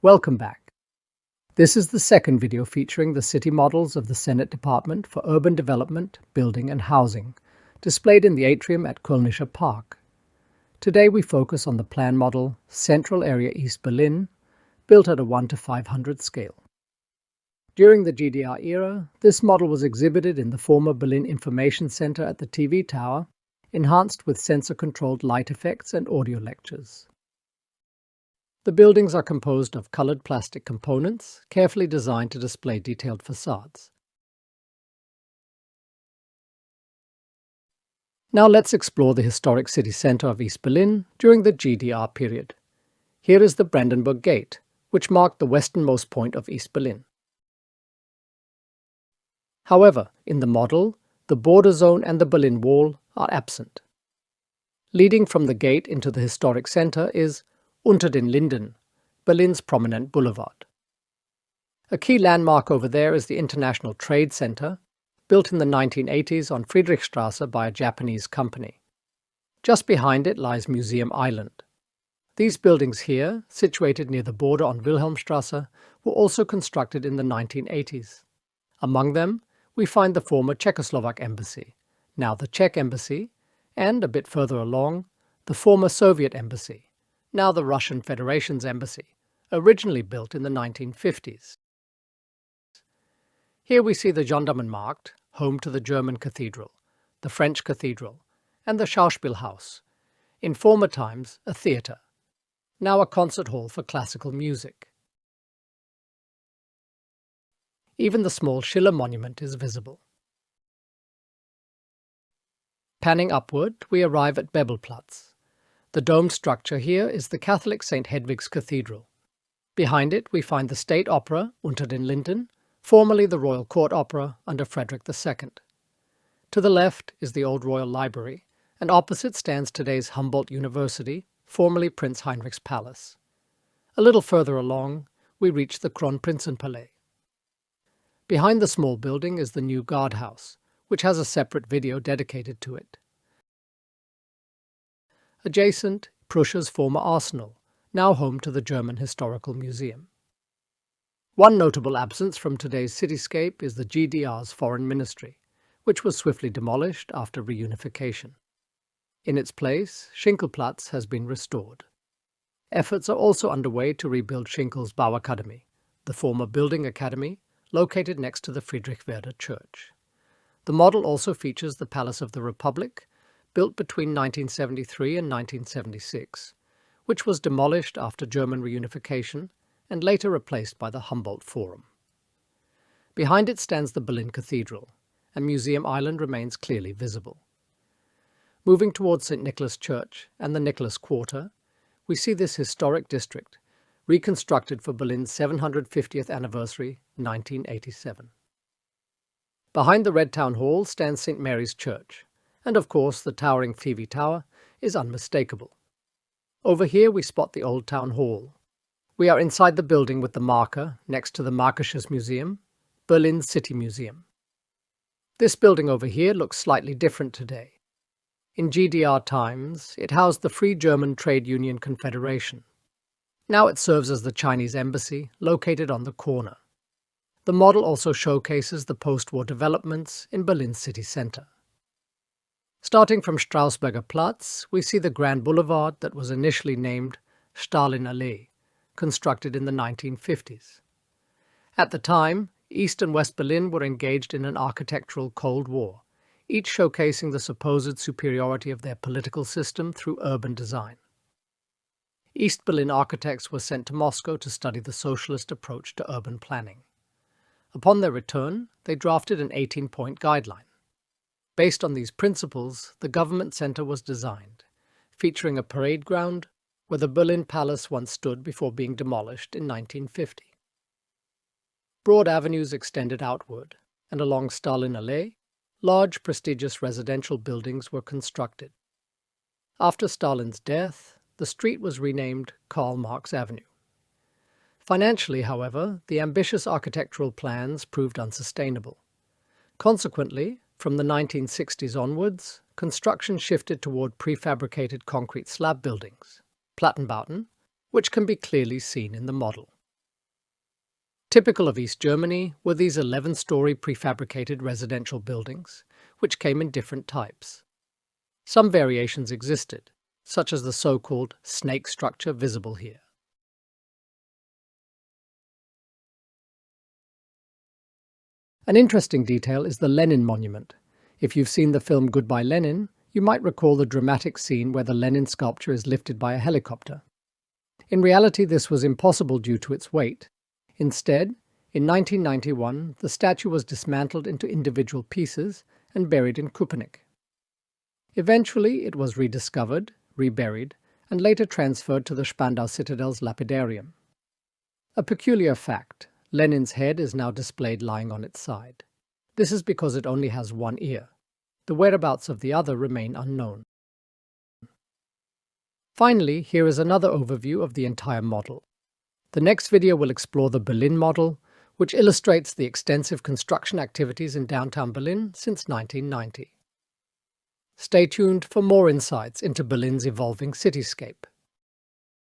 Welcome back. This is the second video featuring the city models of the Senate Department for Urban Development, Building and Housing, displayed in the atrium at Kölnischer Park. Today we focus on the plan model Central Area East Berlin, built at a 1:500 scale. During the GDR era, this model was exhibited in the former Berlin Information Center at the TV Tower, enhanced with sensor-controlled light effects and audio lectures. The buildings are composed of colored plastic components, carefully designed to display detailed facades. Now let's explore the historic city center of East Berlin during the GDR period. Here is the Brandenburg Gate, which marked the westernmost point of East Berlin. However, in the model, the border zone and the Berlin Wall are absent. Leading from the gate into the historic center is Unter den Linden, Berlin's prominent boulevard. A key landmark over there is the International Trade Center, built in the 1980s on Friedrichstrasse by a Japanese company. Just behind it lies Museum Island. These buildings here, situated near the border on Wilhelmstrasse, were also constructed in the 1980s. Among them, we find the former Czechoslovak Embassy, now the Czech Embassy, and, a bit further along, the former Soviet Embassy, now the Russian Federation's Embassy, originally built in the 1950s. Here we see the Gendarmenmarkt, home to the German Cathedral, the French Cathedral, and the Schauspielhaus, in former times a theatre, now a concert hall for classical music. Even the small Schiller monument is visible. Panning upward, we arrive at Bebelplatz. The domed structure here is the Catholic St. Hedwig's Cathedral. Behind it, we find the State Opera, Unter den Linden, formerly the Royal Court Opera under Frederick II. To the left is the Old Royal Library, and opposite stands today's Humboldt University, formerly Prince Heinrich's Palace. A little further along, we reach the Kronprinzenpalais. Behind the small building is the new guardhouse, which has a separate video dedicated to it. Adjacent, Prussia's former arsenal, now home to the German Historical Museum. One notable absence from today's cityscape is the GDR's foreign ministry, which was swiftly demolished after reunification. In its place, Schinkelplatz has been restored. Efforts are also underway to rebuild Schinkel's Bauakademie, the former building academy, located next to the Friedrichswerder Church. The model also features the Palace of the Republic, built between 1973 and 1976, which was demolished after German reunification and later replaced by the Humboldt Forum. Behind it stands the Berlin Cathedral, and Museum Island remains clearly visible. Moving towards St. Nicholas Church and the Nicholas Quarter, we see this historic district, reconstructed for Berlin's 750th anniversary, 1987. Behind the Red Town Hall stands St. Mary's Church, and of course the towering TV Tower is unmistakable. Over here we spot the Old Town Hall. We are inside the building with the marker next to the Märkisches Museum, Berlin's City Museum. This building over here looks slightly different today. In GDR times, it housed the Free German Trade Union Confederation. Now it serves as the Chinese embassy, located on the corner. The model also showcases the post-war developments in Berlin's city center. Starting from Strausberger Platz, we see the Grand Boulevard that was initially named Stalin-Allee, constructed in the 1950s. At the time, East and West Berlin were engaged in an architectural Cold War, each showcasing the supposed superiority of their political system through urban design. East Berlin architects were sent to Moscow to study the socialist approach to urban planning. Upon their return, they drafted an 18-point guideline. Based on these principles, the government center was designed, featuring a parade ground where the Berlin Palace once stood before being demolished in 1950. Broad avenues extended outward, and along Stalin-Allee, large prestigious residential buildings were constructed. After Stalin's death, the street was renamed Karl-Marx Avenue. Financially, however, the ambitious architectural plans proved unsustainable. Consequently, from the 1960s onwards, construction shifted toward prefabricated concrete slab buildings, Plattenbauten, which can be clearly seen in the model. Typical of East Germany were these 11-story prefabricated residential buildings, which came in different types. Some variations existed, such as the so-called snake structure visible here. An interesting detail is the Lenin monument. If you've seen the film Goodbye Lenin, you might recall the dramatic scene where the Lenin sculpture is lifted by a helicopter. In reality, this was impossible due to its weight. Instead, in 1991, the statue was dismantled into individual pieces and buried in Köpenick. Eventually, it was rediscovered, reburied, and later transferred to the Spandau Citadel's lapidarium. A peculiar fact: Lenin's head is now displayed lying on its side. This is because it only has one ear. The whereabouts of the other remain unknown. Finally, here is another overview of the entire model. The next video will explore the Berlin model, which illustrates the extensive construction activities in downtown Berlin since 1990. Stay tuned for more insights into Berlin's evolving cityscape.